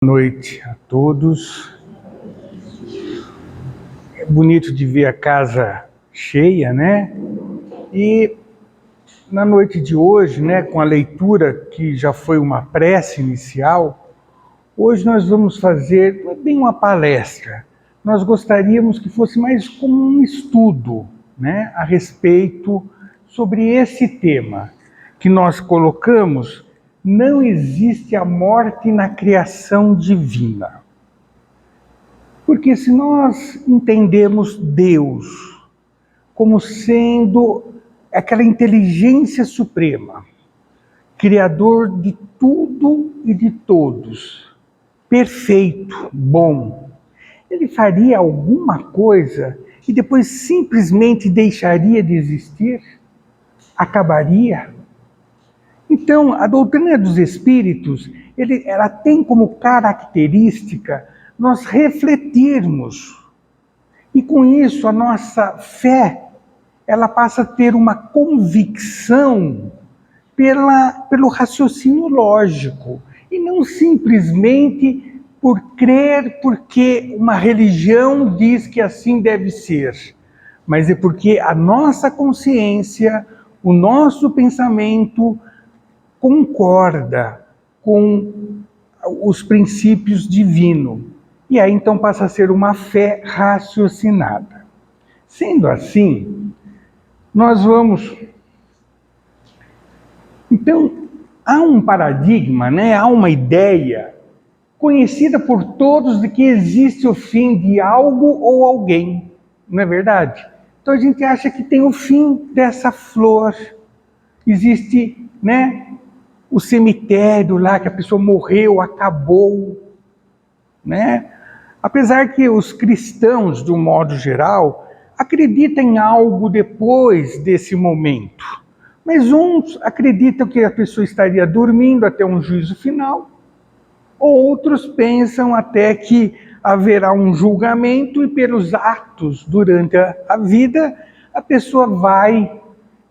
Boa noite a todos. É bonito de ver a casa cheia, né? E na noite de hoje, né, com a leitura que já foi uma prece inicial, hoje nós vamos fazer, não é bem uma palestra, nós gostaríamos que fosse mais como um estudo, né, a respeito sobre esse tema que nós colocamos: não existe a morte na criação divina. Porque se nós entendemos Deus como sendo aquela inteligência suprema, criador de tudo e de todos, perfeito, bom, ele faria alguma coisa e depois simplesmente deixaria de existir? Acabaria? Então, a doutrina dos espíritos, ela tem como característica nós refletirmos. E com isso, a nossa fé, ela passa a ter uma convicção pelo raciocínio lógico. E não simplesmente por crer porque uma religião diz que assim deve ser. Mas é porque a nossa consciência, o nosso pensamento concorda com os princípios divinos. E aí então passa a ser uma fé raciocinada. Sendo assim, nós vamos... Então, há um paradigma, né? Há uma ideia conhecida por todos de que existe o fim de algo ou alguém, não é verdade? Então a gente acha que tem o fim dessa flor, existe, né, o cemitério lá, que a pessoa morreu, acabou, né? Apesar que os cristãos, de um modo geral, acreditam em algo depois desse momento. Mas uns acreditam que a pessoa estaria dormindo até um juízo final, outros pensam até que haverá um julgamento e pelos atos durante a vida, a pessoa vai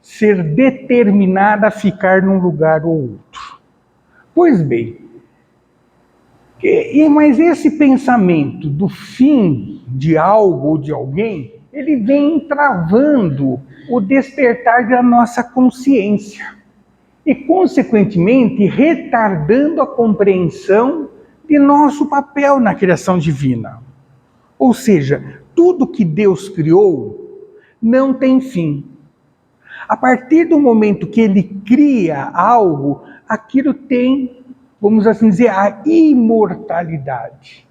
ser determinada a ficar num lugar ou outro. Pois bem, mas esse pensamento do fim de algo ou de alguém, ele vem travando o despertar da nossa consciência e, consequentemente, retardando a compreensão de nosso papel na criação divina. Ou seja, tudo que Deus criou não tem fim. A partir do momento que Ele cria algo, aquilo tem, vamos assim dizer, a imortalidade.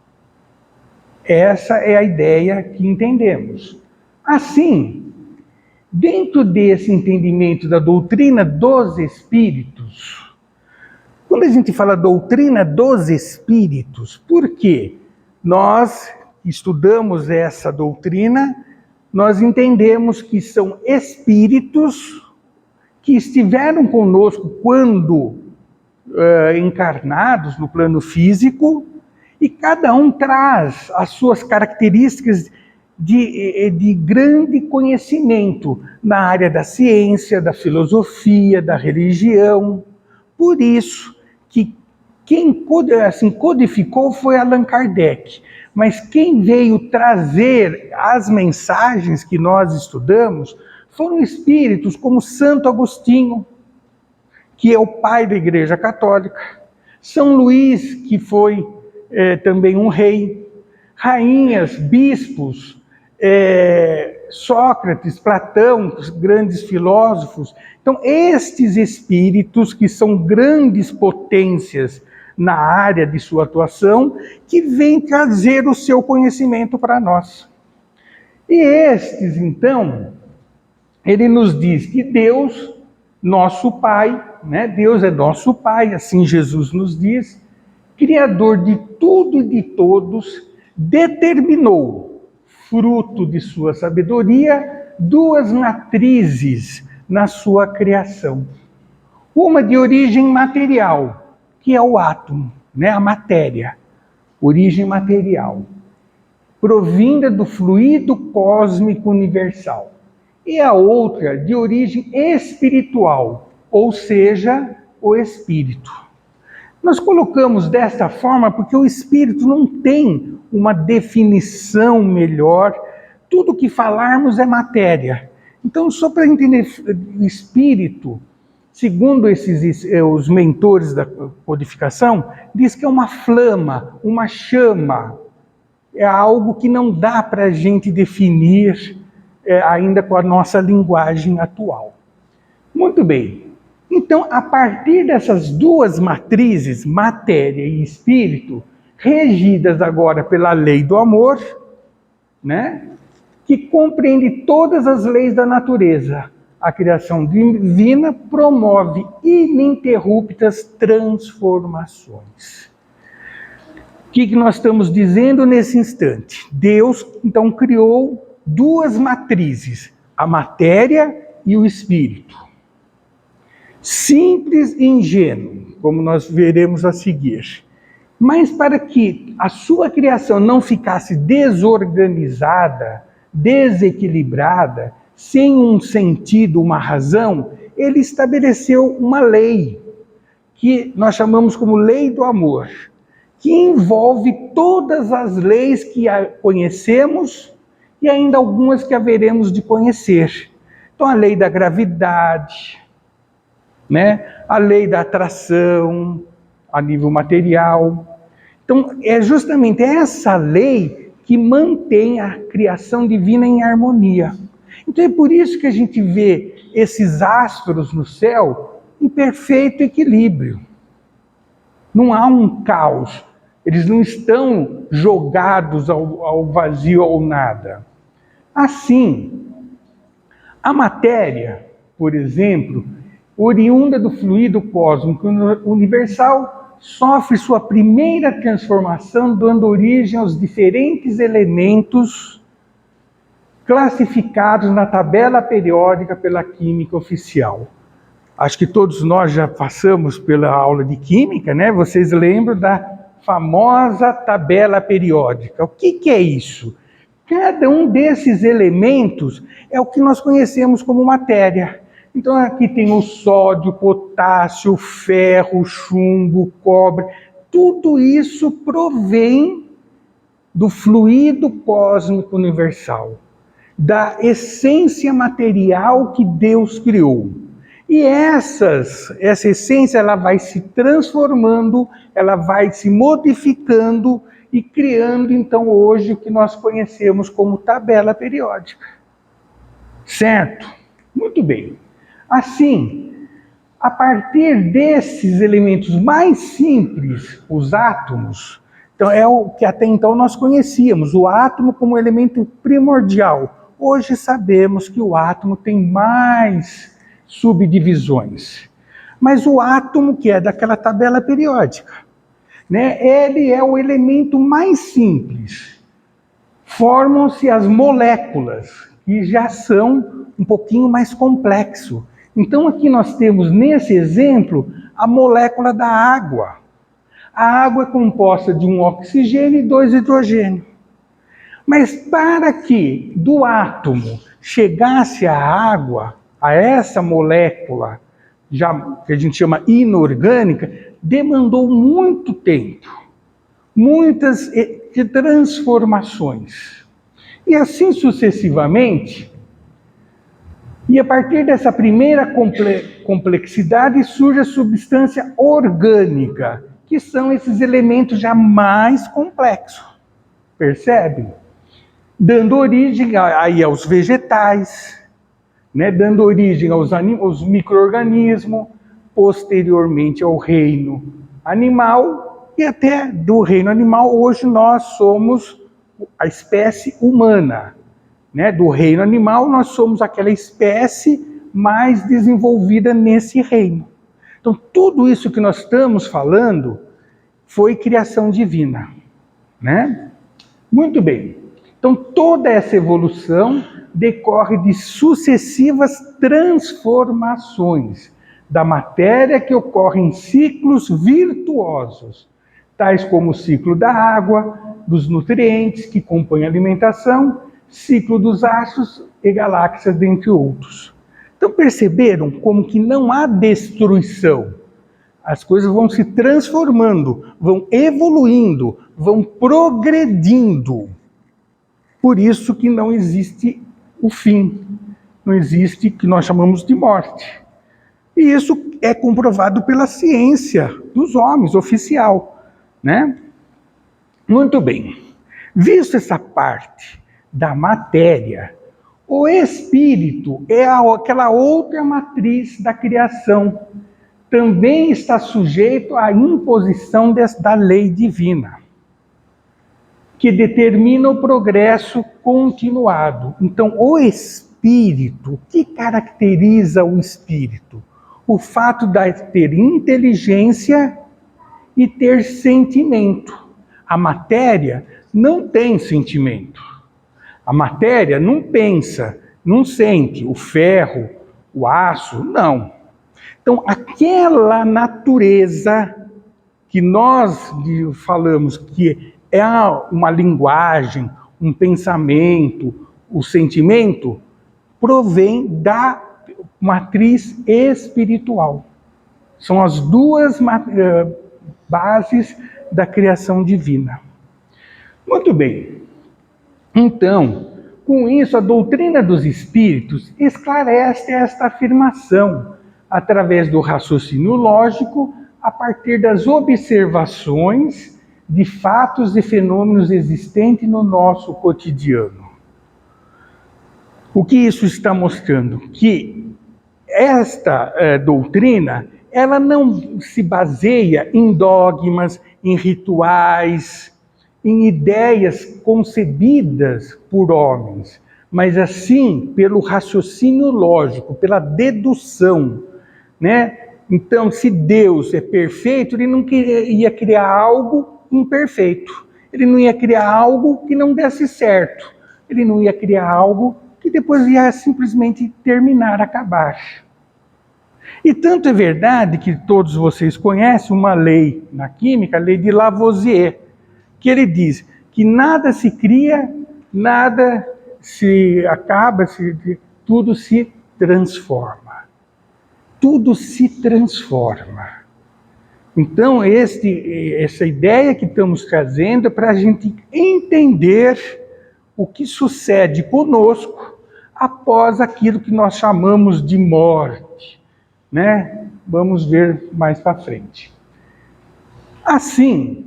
Essa é a ideia que entendemos. Assim, dentro desse entendimento da doutrina dos espíritos, quando a gente fala doutrina dos espíritos, por quê? Nós estudamos essa doutrina, nós entendemos que são espíritos que estiveram conosco quando encarnados no plano físico, e cada um traz as suas características de grande conhecimento na área da ciência, da filosofia, da religião. Por isso que quem codificou foi Allan Kardec, mas quem veio trazer as mensagens que nós estudamos foram espíritos como Santo Agostinho, que é o pai da Igreja Católica, São Luís, que foi também um rei, rainhas, bispos, Sócrates, Platão, os grandes filósofos. Então, estes espíritos, que são grandes potências na área de sua atuação, que vêm trazer o seu conhecimento para nós. E estes, então, ele nos diz que Deus, nosso Pai, né? Deus é nosso Pai, assim Jesus nos diz, Criador de tudo e de todos, determinou, fruto de sua sabedoria, duas matrizes na sua criação. Uma de origem material, que é o átomo, né? A matéria, origem material, provinda do fluido cósmico universal. E a outra de origem espiritual, ou seja, o espírito. Nós colocamos desta forma porque o Espírito não tem uma definição melhor. Tudo que falarmos é matéria. Então, só para entender o Espírito, segundo os mentores da codificação, diz que é uma flama, uma chama. É algo que não dá para a gente definir ainda com a nossa linguagem atual. Muito bem. Então, a partir dessas duas matrizes, matéria e espírito, regidas agora pela lei do amor, né, que compreende todas as leis da natureza, a criação divina promove ininterruptas transformações. O que nós estamos dizendo nesse instante? Deus, então, criou duas matrizes, a matéria e o espírito. Simples e ingênuo, como nós veremos a seguir. Mas para que a sua criação não ficasse desorganizada, desequilibrada, sem um sentido, uma razão, ele estabeleceu uma lei, que nós chamamos como lei do amor, que envolve todas as leis que conhecemos e ainda algumas que haveremos de conhecer. Então, a lei da gravidade, né? A lei da atração a nível material. Então, é justamente essa lei que mantém a criação divina em harmonia. Então, é por isso que a gente vê esses astros no céu em perfeito equilíbrio. Não há um caos. Eles não estão jogados ao vazio ou nada. Assim, a matéria, por exemplo, oriunda do fluido cósmico universal, sofre sua primeira transformação, dando origem aos diferentes elementos classificados na tabela periódica pela química oficial. Acho que todos nós já passamos pela aula de química, né? Vocês lembram da famosa tabela periódica. O que é isso? Cada um desses elementos é o que nós conhecemos como matéria. Então aqui tem o sódio, potássio, ferro, chumbo, cobre. Tudo isso provém do fluido cósmico universal, da essência material que Deus criou. E essa essência ela vai se transformando, ela vai se modificando e criando então hoje o que nós conhecemos como tabela periódica. Certo? Muito bem. Assim, a partir desses elementos mais simples, os átomos, então é o que até então nós conhecíamos, o átomo como elemento primordial. Hoje sabemos que o átomo tem mais subdivisões. Mas o átomo, que é daquela tabela periódica, né, ele é o elemento mais simples. Formam-se as moléculas, que já são um pouquinho mais complexo. Então aqui nós temos, nesse exemplo, a molécula da água. A água é composta de um oxigênio e 2 hidrogênios. Mas para que do átomo chegasse a água, a essa molécula, já, que a gente chama inorgânica, demandou muito tempo, muitas transformações. E assim sucessivamente. E a partir dessa primeira complexidade surge a substância orgânica, que são esses elementos já mais complexos. Percebe? Dando origem aí aos vegetais, né? Dando origem aos micro-organismos, posteriormente ao reino animal, e até do reino animal hoje nós somos a espécie humana. Né, do reino animal, nós somos aquela espécie mais desenvolvida nesse reino. Então, tudo isso que nós estamos falando foi criação divina. Né? Muito bem. Então, toda essa evolução decorre de sucessivas transformações da matéria que ocorrem em ciclos virtuosos, tais como o ciclo da água, dos nutrientes que compõem a alimentação, ciclo dos astros e galáxias, dentre outros. Então perceberam como que não há destruição. As coisas vão se transformando, vão evoluindo, vão progredindo. Por isso que não existe o fim, não existe o que nós chamamos de morte. E isso é comprovado pela ciência dos homens, oficial, né? Muito bem. Visto essa parte da matéria, o espírito é aquela outra matriz da criação. Também está sujeito à imposição da lei divina, que determina o progresso continuado. Então, o espírito, o que caracteriza o espírito? O fato de ter inteligência e ter sentimento. A matéria não tem sentimento. A matéria não pensa, não sente. O ferro, o aço, não. Então, aquela natureza que nós falamos que é uma linguagem, um pensamento, o sentimento, provém da matriz espiritual. São as duas bases da criação divina. Muito bem. Então, com isso, a doutrina dos espíritos esclarece esta afirmação através do raciocínio lógico, a partir das observações de fatos e fenômenos existentes no nosso cotidiano. O que isso está mostrando? Que esta doutrina, ela não se baseia em dogmas, em rituais, em ideias concebidas por homens, mas assim pelo raciocínio lógico, pela dedução, né? Então, se Deus é perfeito, ele não ia criar algo imperfeito. Ele não ia criar algo que não desse certo. Ele não ia criar algo que depois ia simplesmente terminar, acabar. E tanto é verdade que todos vocês conhecem uma lei na química, a lei de Lavoisier, que ele diz que nada se cria, nada se acaba, tudo se transforma. Tudo se transforma. Então, essa ideia que estamos trazendo é para a gente entender o que sucede conosco após aquilo que nós chamamos de morte, né? Vamos ver mais para frente. Assim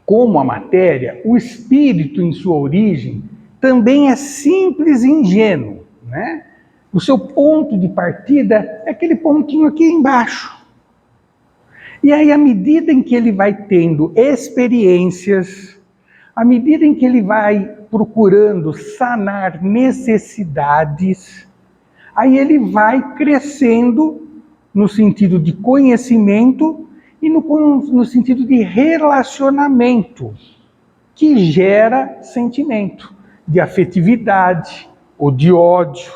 como a matéria, o espírito em sua origem também é simples e ingênuo, né? O seu ponto de partida é aquele pontinho aqui embaixo. E aí, à medida em que ele vai tendo experiências, à medida em que ele vai procurando sanar necessidades, aí ele vai crescendo no sentido de conhecimento e no sentido de relacionamento, que gera sentimento de afetividade ou de ódio,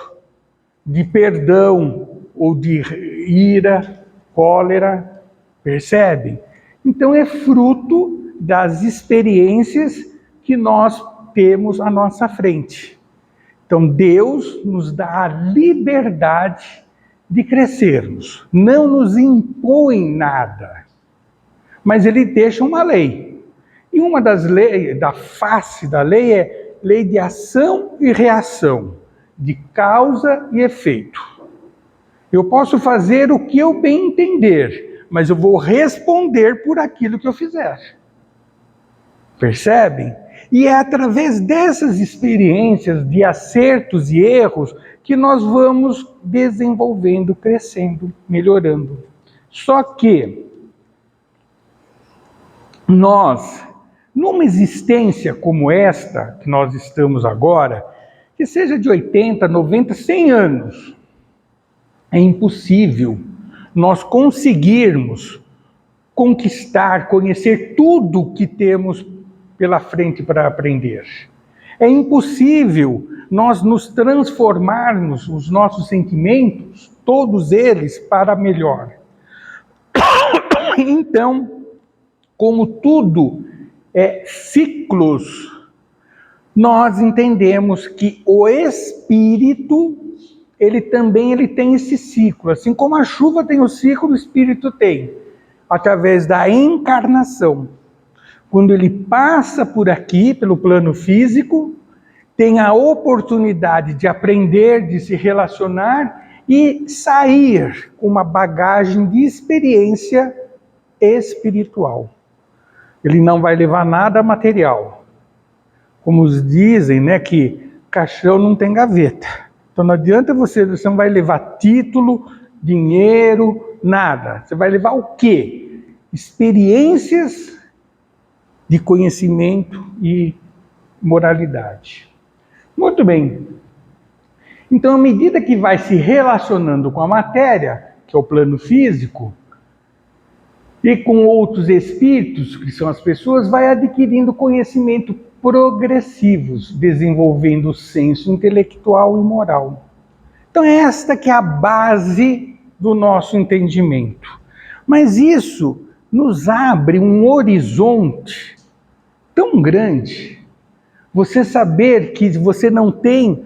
de perdão ou de ira, cólera, percebem? Então é fruto das experiências que nós temos à nossa frente. Então Deus nos dá a liberdade de crescermos, não nos impõe nada, mas Ele deixa uma lei. E uma das leis, da face da lei, é lei de ação e reação, de causa e efeito. Eu posso fazer o que eu bem entender, mas eu vou responder por aquilo que eu fizer. Percebem? E é através dessas experiências de acertos e erros que nós vamos desenvolvendo, crescendo, melhorando. Só que nós, numa existência como esta, que nós estamos agora, que seja de 80, 90, 100 anos, é impossível nós conseguirmos conquistar, conhecer tudo que temos pela frente para aprender. É impossível nós nos transformarmos, os nossos sentimentos, todos eles, para melhor. Então, como tudo é ciclos, nós entendemos que o espírito, ele também tem esse ciclo. Assim como a chuva tem o ciclo, o espírito tem. através da encarnação. Quando ele passa por aqui, pelo plano físico, tem a oportunidade de aprender, de se relacionar e sair com uma bagagem de experiência espiritual. Ele não vai levar nada material. Como dizem, né, que caixão não tem gaveta. Então não adianta você não vai levar título, dinheiro, nada. Você vai levar o quê? Experiências de conhecimento e moralidade. Muito bem. Então, à medida que vai se relacionando com a matéria, que é o plano físico, e com outros espíritos, que são as pessoas, vai adquirindo conhecimento progressivos, desenvolvendo o senso intelectual e moral. Então, esta que é a base do nosso entendimento. Mas isso nos abre um horizonte tão grande. Você saber que você não tem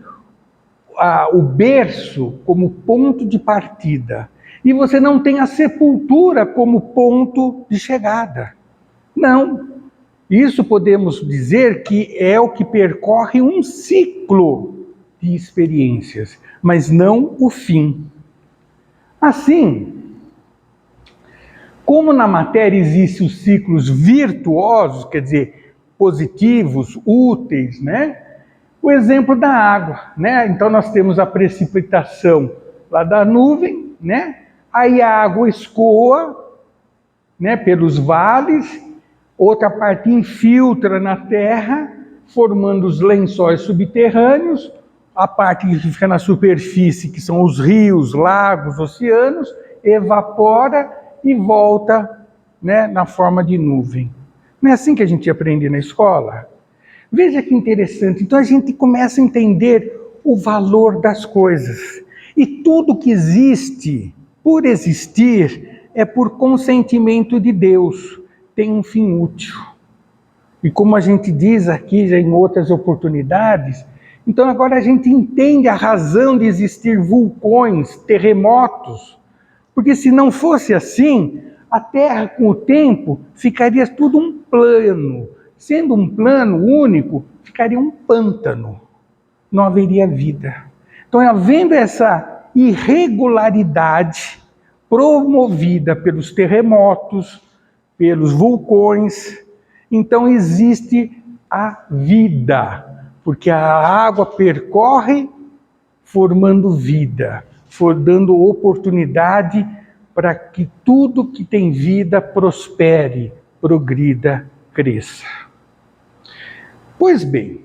o berço como ponto de partida. E você não tem a sepultura como ponto de chegada. Não. Isso podemos dizer que é o que percorre um ciclo de experiências, mas não o fim. Assim, como na matéria existem os ciclos virtuosos, quer dizer, positivos, úteis, né? O exemplo da água, né? Então nós temos a precipitação lá da nuvem, né? Aí a água escoa, né, pelos vales, outra parte infiltra na terra, formando os lençóis subterrâneos, a parte que fica na superfície, que são os rios, lagos, oceanos, evapora e volta, né, na forma de nuvem. Não é assim que a gente aprende na escola? Veja que interessante. Então a gente começa a entender o valor das coisas. E tudo que existe, por existir, é por consentimento de Deus. Tem um fim útil. E como a gente diz aqui já em outras oportunidades, então agora a gente entende a razão de existir vulcões, terremotos. Porque se não fosse assim, a Terra com o tempo ficaria tudo um plano. Sendo um plano único, ficaria um pântano. Não haveria vida. Então, havendo essa irregularidade promovida pelos terremotos, pelos vulcões, então existe a vida, porque a água percorre formando vida, dando oportunidade para que tudo que tem vida prospere, progrida, cresça. Pois bem,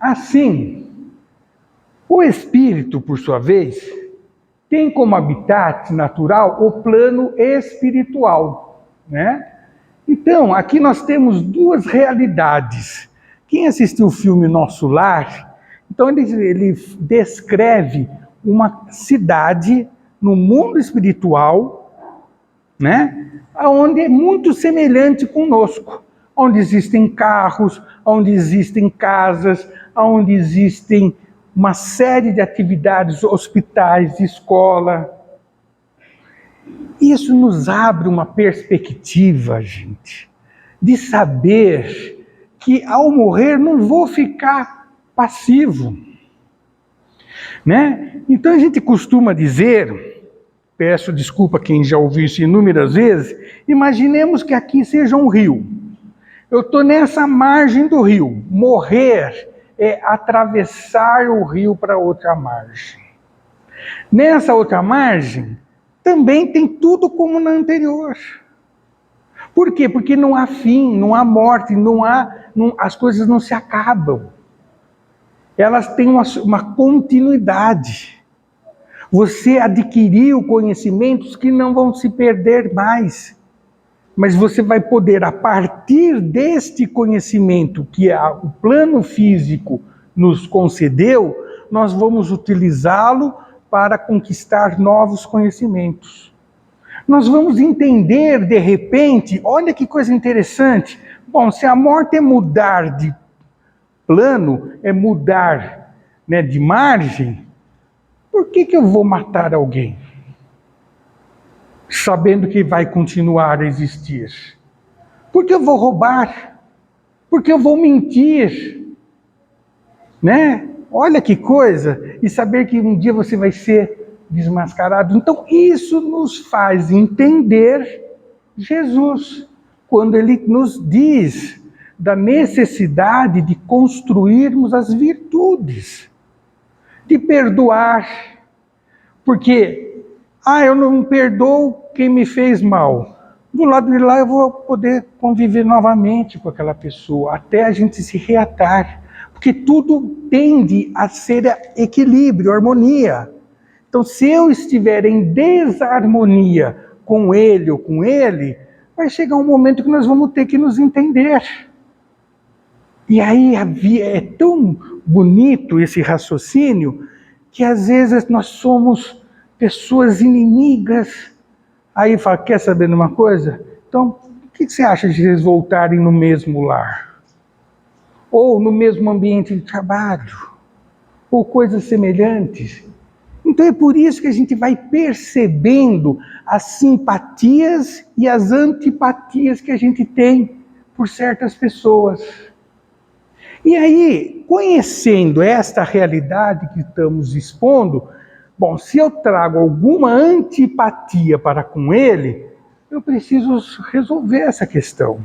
assim, o espírito, por sua vez, tem como habitat natural o plano espiritual, né? Então, aqui nós temos duas realidades. Quem assistiu o filme Nosso Lar, então ele descreve uma cidade no mundo espiritual, né? Onde é muito semelhante conosco, onde existem carros, onde existem casas, onde existem uma série de atividades, hospitais, escola. Isso nos abre uma perspectiva, gente, de saber que ao morrer não vou ficar passivo, né? Então a gente costuma dizer, peço desculpa a quem já ouviu isso inúmeras vezes, imaginemos que aqui seja um rio. Eu estou nessa margem do rio. Morrer é atravessar o rio para outra margem. Nessa outra margem, também tem tudo como na anterior. Por quê? Porque não há fim, não há morte, as coisas não se acabam. Elas têm uma continuidade. Você adquiriu conhecimentos que não vão se perder mais. Mas você vai poder, a partir deste conhecimento que o plano físico nos concedeu, nós vamos utilizá-lo para conquistar novos conhecimentos. Nós vamos entender, de repente, olha que coisa interessante. Bom, se a morte é mudar de plano, é mudar, né, de margem, por que eu vou matar alguém? sabendo que vai continuar a existir? Por que eu vou roubar? Por que eu vou mentir? Né? Olha que coisa! E saber que um dia você vai ser desmascarado. Então, isso nos faz entender Jesus, quando ele nos diz da necessidade de construirmos as virtudes, de perdoar. Porque, eu não perdoo quem me fez mal. Do lado de lá eu vou poder conviver novamente com aquela pessoa, até a gente se reatar. Porque tudo tende a ser equilíbrio, harmonia. Então, se eu estiver em desarmonia com ele ou com ele, vai chegar um momento que nós vamos ter que nos entender. E aí é tão bonito esse raciocínio, que às vezes nós somos pessoas inimigas. Aí fala, quer saber de uma coisa? Então, o que você acha de eles voltarem no mesmo lar? Ou no mesmo ambiente de trabalho? Ou coisas semelhantes? Então é por isso que a gente vai percebendo as simpatias e as antipatias que a gente tem por certas pessoas. E aí, conhecendo esta realidade que estamos expondo, bom, se eu trago alguma antipatia para com ele, eu preciso resolver essa questão.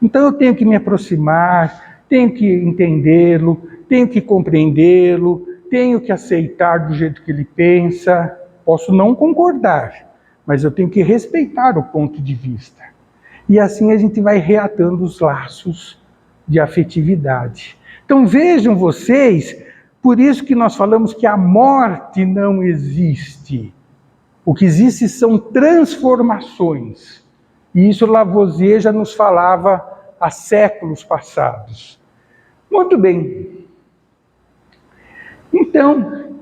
Então eu tenho que me aproximar, tenho que entendê-lo, tenho que compreendê-lo, tenho que aceitar do jeito que ele pensa. Posso não concordar, mas eu tenho que respeitar o ponto de vista. E assim a gente vai reatando os laços de afetividade. Então vejam vocês, por isso que nós falamos que a morte não existe. O que existe são transformações. E isso Lavoisier já nos falava há séculos passados. Muito bem. Então,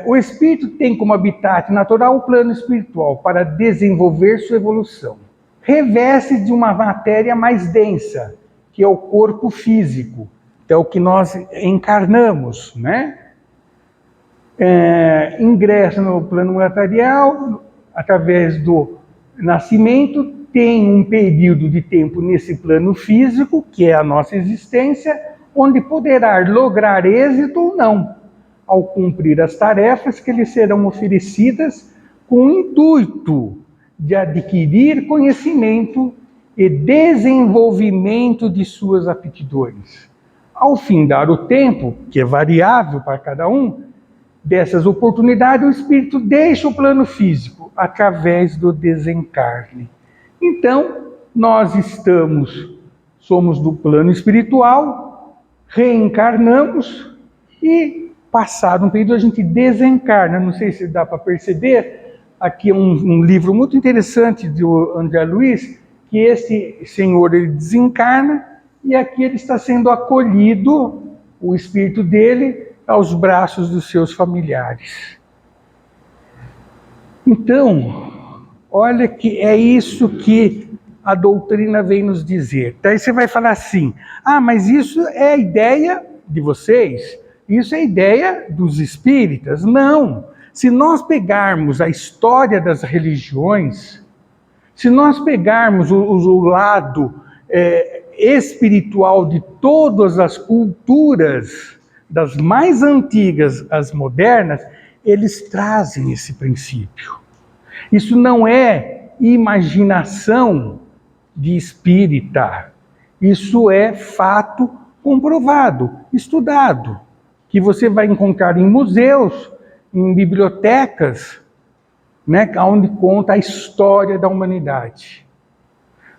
o espírito tem como habitat natural o plano espiritual para desenvolver sua evolução. Reveste de uma matéria mais densa, que é o corpo físico, que é o que nós encarnamos, né? Ingressa no plano material, através do nascimento, tem um período de tempo nesse plano físico, que é a nossa existência, onde poderá lograr êxito ou não, ao cumprir as tarefas que lhe serão oferecidas com o intuito de adquirir conhecimento e desenvolvimento de suas aptidões. Ao findar o tempo, que é variável para cada um, dessas oportunidades, o espírito deixa o plano físico através do desencarne. Então, nós somos do plano espiritual, reencarnamos e, passado um período, a gente desencarna. Não sei se dá para perceber, aqui é um livro muito interessante do André Luiz, que esse senhor ele desencarna e aqui ele está sendo acolhido, o espírito dele, aos braços dos seus familiares. Então, olha que é isso que a doutrina vem nos dizer. Daí você vai falar assim, mas isso é a ideia de vocês? Isso é a ideia dos espíritas? Não. Se nós pegarmos a história das religiões, se nós pegarmos o lado espiritual de todas as culturas, das mais antigas às modernas, eles trazem esse princípio. Isso não é imaginação de espírita. Isso é fato comprovado, estudado, que você vai encontrar em museus, em bibliotecas, né, onde conta a história da humanidade.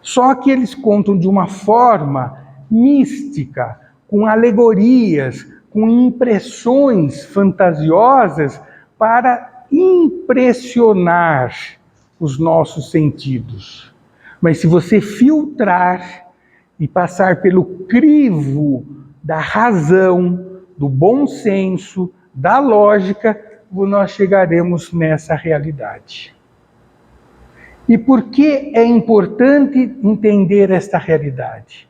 Só que eles contam de uma forma mística, com alegorias, com impressões fantasiosas para impressionar os nossos sentidos. Mas se você filtrar e passar pelo crivo da razão, do bom senso, da lógica, nós chegaremos nessa realidade. E por que é importante entender esta realidade?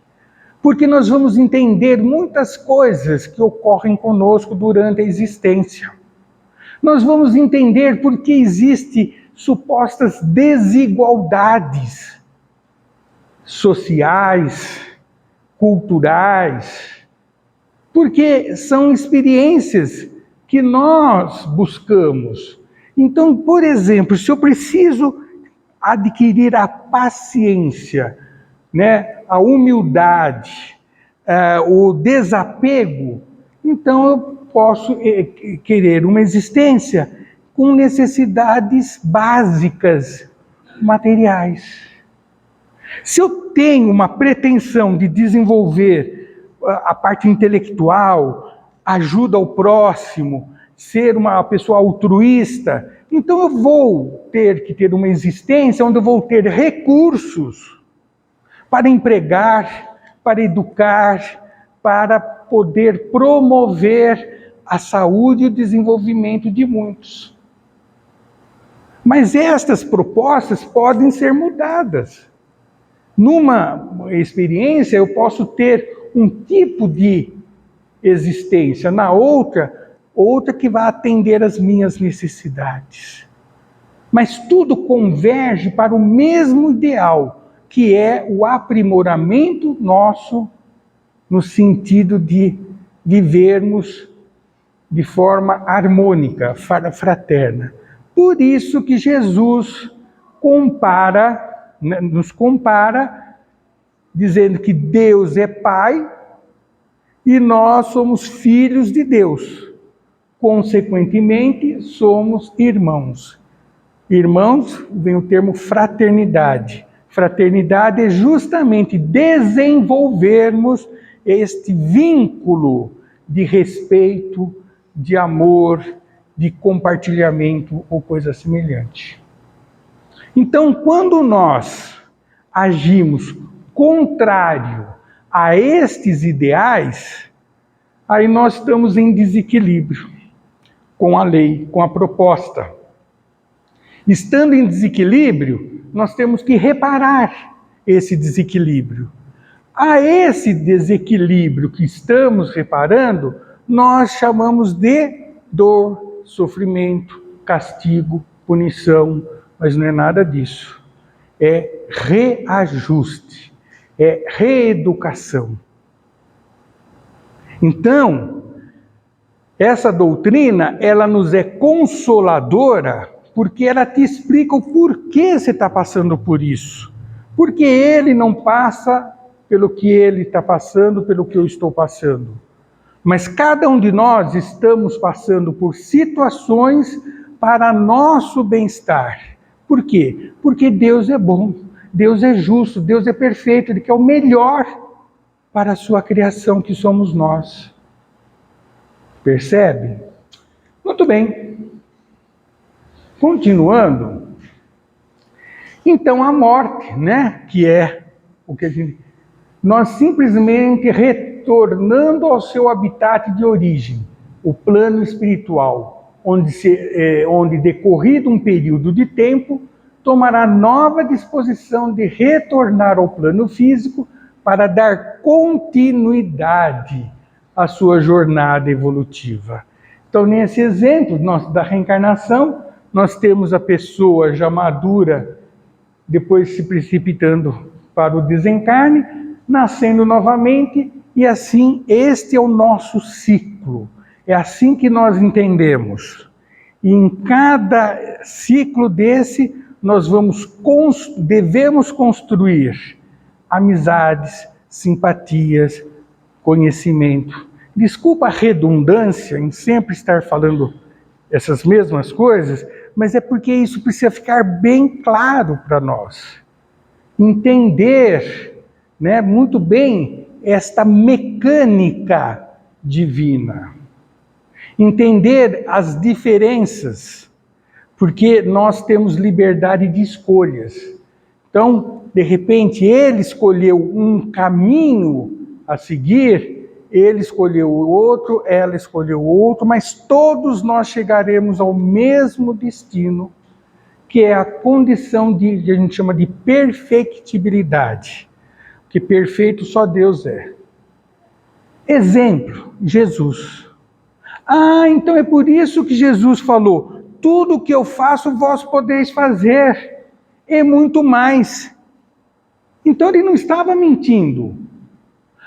Porque nós vamos entender muitas coisas que ocorrem conosco durante a existência. Nós vamos entender por que existem supostas desigualdades sociais, culturais, porque são experiências que nós buscamos. Então, por exemplo, se eu preciso adquirir a paciência, né, a humildade, o desapego, então eu posso querer uma existência com necessidades básicas, materiais. Se eu tenho uma pretensão de desenvolver a parte intelectual, ajuda ao próximo, ser uma pessoa altruísta, então eu vou ter que ter uma existência onde eu vou ter recursos para empregar, para educar, para poder promover a saúde e o desenvolvimento de muitos. Mas estas propostas podem ser mudadas. Numa experiência, eu posso ter um tipo de existência, na outra que vai atender às minhas necessidades. Mas tudo converge para o mesmo ideal, que é o aprimoramento nosso, no sentido de vivermos de forma harmônica, fraterna. Por isso que Jesus nos compara, dizendo que Deus é Pai e nós somos filhos de Deus. Consequentemente, somos irmãos. Irmãos, vem o termo fraternidade. Fraternidade é justamente desenvolvermos este vínculo de respeito, de amor, de compartilhamento ou coisa semelhante. Então, quando nós agimos contrário a estes ideais, aí nós estamos em desequilíbrio com a lei, com a proposta. Estando em desequilíbrio, nós temos que reparar esse desequilíbrio. A esse desequilíbrio que estamos reparando, nós chamamos de dor, sofrimento, castigo, punição, mas não é nada disso. É reajuste, é reeducação. Então, essa doutrina, ela nos é consoladora, porque ela te explica o porquê você está passando por isso. Porque ele não passa pelo que ele está passando, pelo que eu estou passando. Mas cada um de nós estamos passando por situações para nosso bem-estar. Por quê? Porque Deus é bom, Deus é justo, Deus é perfeito, Ele quer o melhor para a sua criação, que somos nós. Percebe? Muito bem. Continuando. Então a morte, né, que é o que nós simplesmente retornando ao seu habitat de origem, o plano espiritual, onde decorrido um período de tempo, tomará nova disposição de retornar ao plano físico para dar continuidade à sua jornada evolutiva. Então, nesse exemplo da reencarnação, nós temos a pessoa já madura, depois se precipitando para o desencarne, nascendo novamente, e assim este é o nosso ciclo. É assim que nós entendemos. E em cada ciclo desse, nós devemos construir amizades, simpatias, conhecimento. Desculpa a redundância em sempre estar falando essas mesmas coisas, mas é porque isso precisa ficar bem claro para nós. Entender, né, muito bem esta mecânica divina. Entender as diferenças, porque nós temos liberdade de escolhas. Então, de repente, ele escolheu um caminho a seguir, ele escolheu o outro, ela escolheu o outro, mas todos nós chegaremos ao mesmo destino, que é a condição que a gente chama de perfectibilidade, que perfeito só Deus é. Exemplo, Jesus. Ah, então é por isso que Jesus falou: tudo o que eu faço, vós podeis fazer, e muito mais. Então ele não estava mentindo.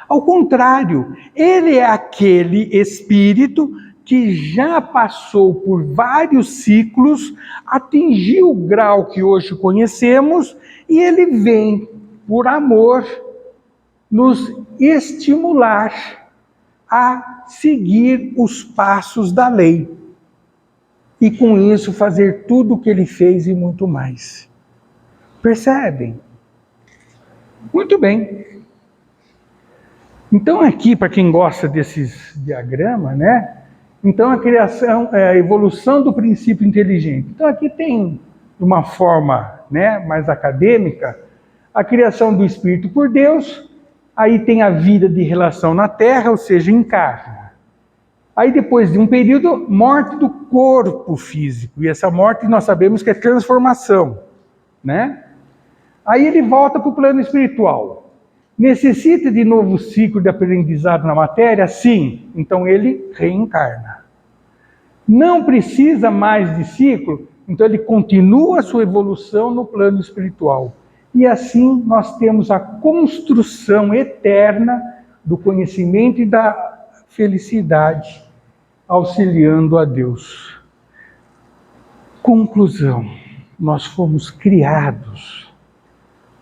Ao contrário, ele é aquele Espírito que já passou por vários ciclos, atingiu o grau que hoje conhecemos, e ele vem, por amor, nos estimular a seguir os passos da lei. E com isso fazer tudo o que ele fez e muito mais. Percebem? Muito bem. Então aqui, para quem gosta desses diagramas, né? Então a criação, a evolução do princípio inteligente. Então aqui tem, de uma forma, né, mais acadêmica, a criação do Espírito por Deus. Aí tem a vida de relação na Terra, ou seja, encarna. Aí depois de um período, morte do corpo físico. E essa morte nós sabemos que é transformação, né? Aí ele volta para o plano espiritual. Necessita de novo ciclo de aprendizado na matéria? Sim. Então ele reencarna. Não precisa mais de ciclo? Então ele continua a sua evolução no plano espiritual. E assim nós temos a construção eterna do conhecimento e da felicidade, auxiliando a Deus. Conclusão: nós fomos criados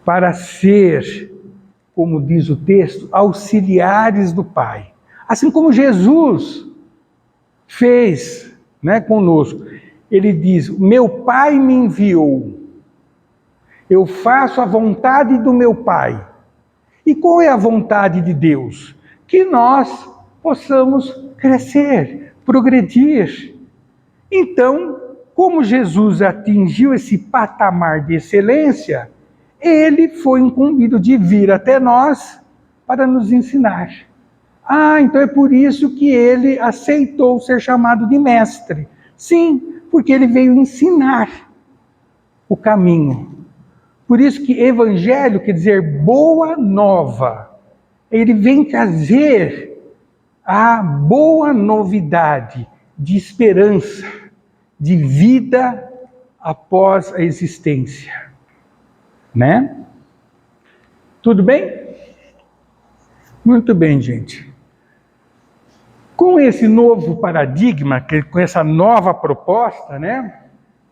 para ser, como diz o texto, auxiliares do Pai. Assim como Jesus fez, né, conosco. Ele diz: meu Pai me enviou. Eu faço a vontade do meu Pai. E qual é a vontade de Deus? Que nós possamos crescer, progredir. Então, como Jesus atingiu esse patamar de excelência, ele foi incumbido de vir até nós para nos ensinar. Ah, então é por isso que ele aceitou ser chamado de mestre. Sim, porque ele veio ensinar o caminho. Por isso que evangelho quer dizer boa nova. Ele vem trazer a boa novidade de esperança, de vida após a existência. Né? Tudo bem? Muito bem, gente. Com esse novo paradigma, com essa nova proposta, né,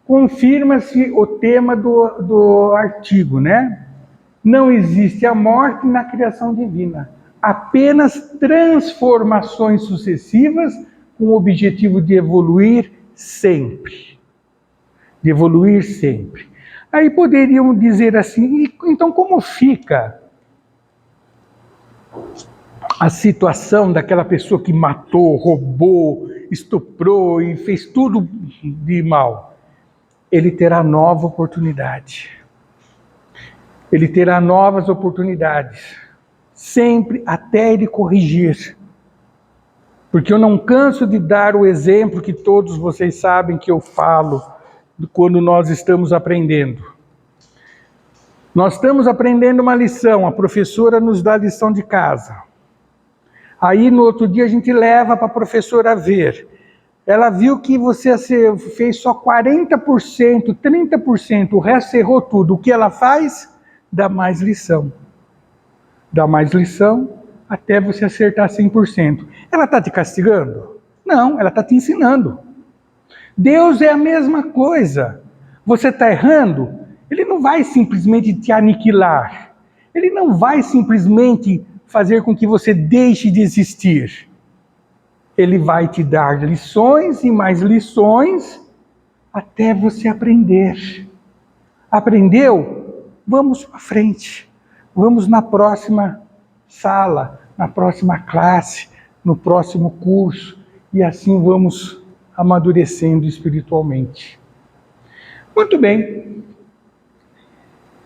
confirma-se o tema do artigo, né? Não existe a morte na criação divina, apenas transformações sucessivas com o objetivo de evoluir sempre. De evoluir sempre. Aí poderiam dizer assim: então como fica a situação daquela pessoa que matou, roubou, estuprou e fez tudo de mal? Ele terá nova oportunidade. Ele terá novas oportunidades, sempre até ele corrigir. Porque eu não canso de dar o exemplo que todos vocês sabem que eu falo quando nós estamos aprendendo. Nós estamos aprendendo uma lição, a professora nos dá a lição de casa. Aí no outro dia a gente leva para a professora ver. Ela viu que você fez só 40%, 30%, o resto errou tudo. O que ela faz? Dá mais lição. Dá mais lição até você acertar 100%. Ela está te castigando? Não, ela está te ensinando. Deus é a mesma coisa. Você está errando? Ele não vai simplesmente te aniquilar. Ele não vai simplesmente fazer com que você deixe de existir. Ele vai te dar lições e mais lições até você aprender. Aprendeu? Vamos para frente. Vamos na próxima sala, na próxima classe, no próximo curso. E assim vamos amadurecendo espiritualmente. Muito bem.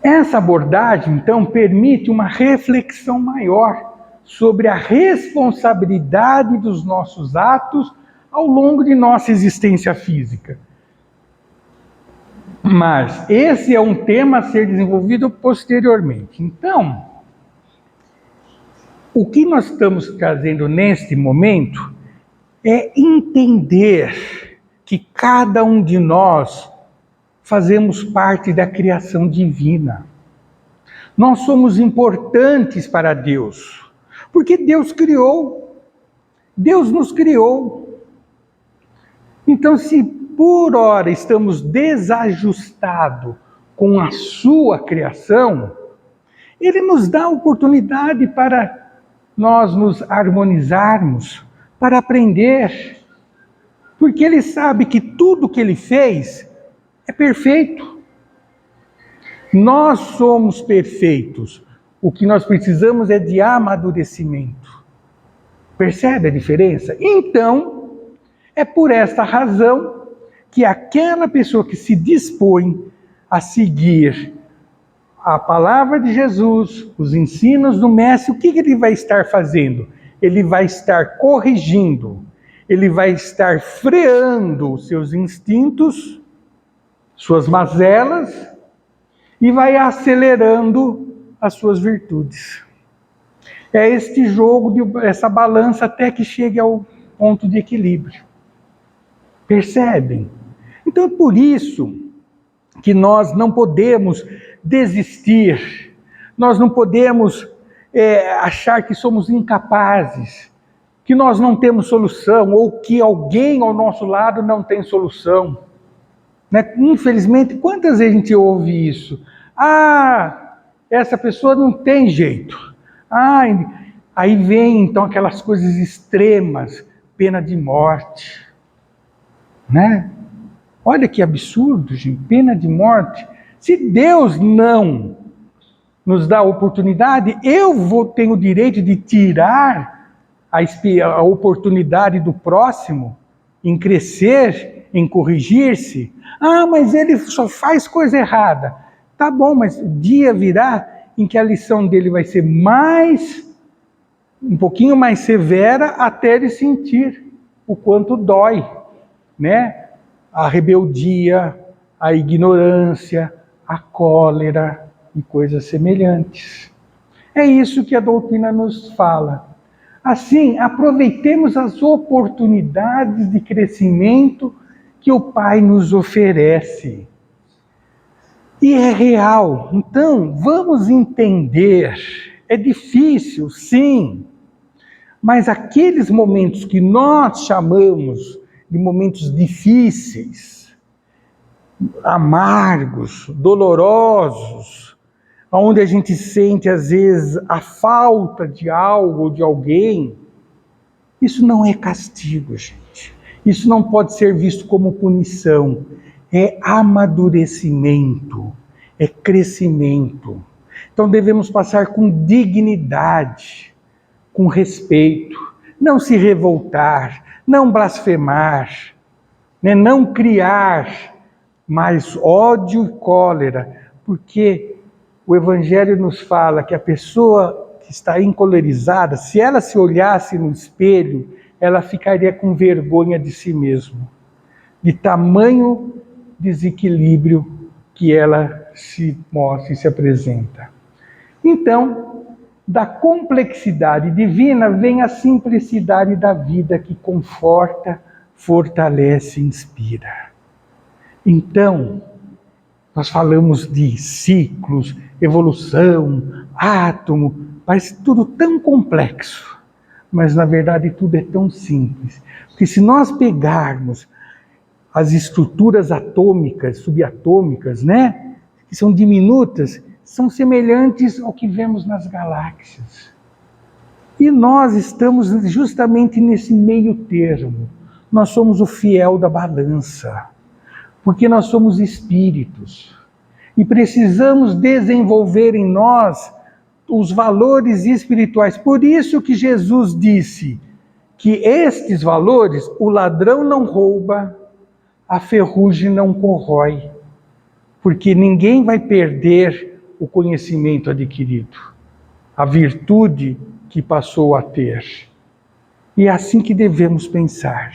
Essa abordagem, então, permite uma reflexão maior sobre a responsabilidade dos nossos atos ao longo de nossa existência física. Mas esse é um tema a ser desenvolvido posteriormente. Então, o que nós estamos trazendo neste momento é entender que cada um de nós fazemos parte da criação divina. Nós somos importantes para Deus, porque Deus criou, Deus nos criou. Então, se por hora estamos desajustados com a sua criação, Ele nos dá a oportunidade para nós nos harmonizarmos, para aprender, porque Ele sabe que tudo que Ele fez é perfeito. Nós somos perfeitos. O que nós precisamos é de amadurecimento. Percebe a diferença? Então, é por esta razão que aquela pessoa que se dispõe a seguir a palavra de Jesus, os ensinos do Mestre, o que ele vai estar fazendo? Ele vai estar corrigindo, ele vai estar freando os seus instintos, suas mazelas, e vai acelerando as suas virtudes. É este jogo, essa balança até que chegue ao ponto de equilíbrio. Percebem? Então é por isso que nós não podemos desistir, nós não podemos achar que somos incapazes, que nós não temos solução, ou que alguém ao nosso lado não tem solução. Né? Infelizmente, quantas vezes a gente ouve isso? Ah, essa pessoa não tem jeito. Ah, aí vem então aquelas coisas extremas, pena de morte. Né? Olha que absurdo, gente, pena de morte. Se Deus não nos dá a oportunidade, tenho o direito de tirar a oportunidade do próximo em crescer, em corrigir-se. Ah, mas ele só faz coisa errada. Tá bom, mas o dia virá em que a lição dele vai ser um pouquinho mais severa, até ele sentir o quanto dói, né? A rebeldia, a ignorância, a cólera e coisas semelhantes. É isso que a doutrina nos fala. Assim, aproveitemos as oportunidades de crescimento que o Pai nos oferece. E é real. Então, vamos entender. É difícil, sim. Mas aqueles momentos que nós chamamos de momentos difíceis, amargos, dolorosos, onde a gente sente às vezes a falta de algo ou de alguém, isso não é castigo, gente. Isso não pode ser visto como punição. É amadurecimento, é crescimento. Então devemos passar com dignidade, com respeito, não se revoltar, não blasfemar, né? Não criar mais ódio e cólera, porque o Evangelho nos fala que a pessoa que está encolerizada, se ela se olhasse no espelho, ela ficaria com vergonha de si mesma, de tamanho desequilíbrio que ela se mostra e se apresenta. Então, da complexidade divina vem a simplicidade da vida que conforta, fortalece e inspira. Então, nós falamos de ciclos, evolução, átomo, parece tudo tão complexo, mas na verdade tudo é tão simples. Porque se nós pegarmos as estruturas atômicas, subatômicas, né, que são diminutas, são semelhantes ao que vemos nas galáxias. E nós estamos justamente nesse meio termo. Nós somos o fiel da balança, porque nós somos espíritos. E precisamos desenvolver em nós os valores espirituais. Por isso que Jesus disse que estes valores, o ladrão não rouba, a ferrugem não corrói, porque ninguém vai perder o conhecimento adquirido, a virtude que passou a ter. E é assim que devemos pensar.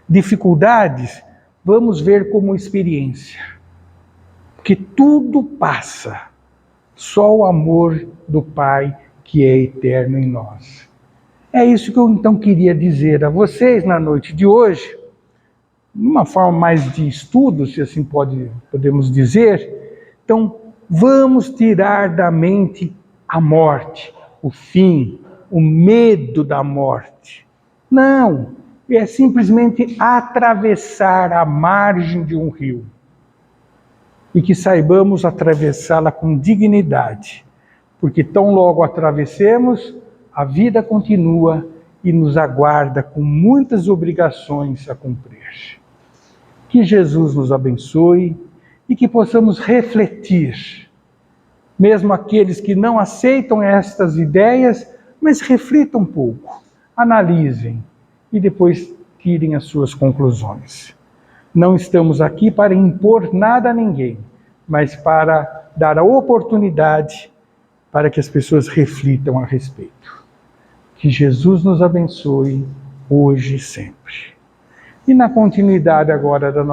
Dificuldades, vamos ver como experiência, porque tudo passa, só o amor do Pai que é eterno em nós. É isso que eu então queria dizer a vocês na noite de hoje, numa forma mais de estudo, se assim podemos dizer. Então, vamos tirar da mente a morte, o fim, o medo da morte. Não, é simplesmente atravessar a margem de um rio. E que saibamos atravessá-la com dignidade, porque tão logo atravessemos, a vida continua e nos aguarda com muitas obrigações a cumprir. Que Jesus nos abençoe e que possamos refletir, mesmo aqueles que não aceitam estas ideias, mas reflitam um pouco, analisem e depois tirem as suas conclusões. Não estamos aqui para impor nada a ninguém, mas para dar a oportunidade para que as pessoas reflitam a respeito. Que Jesus nos abençoe hoje e sempre. E na continuidade agora da nossa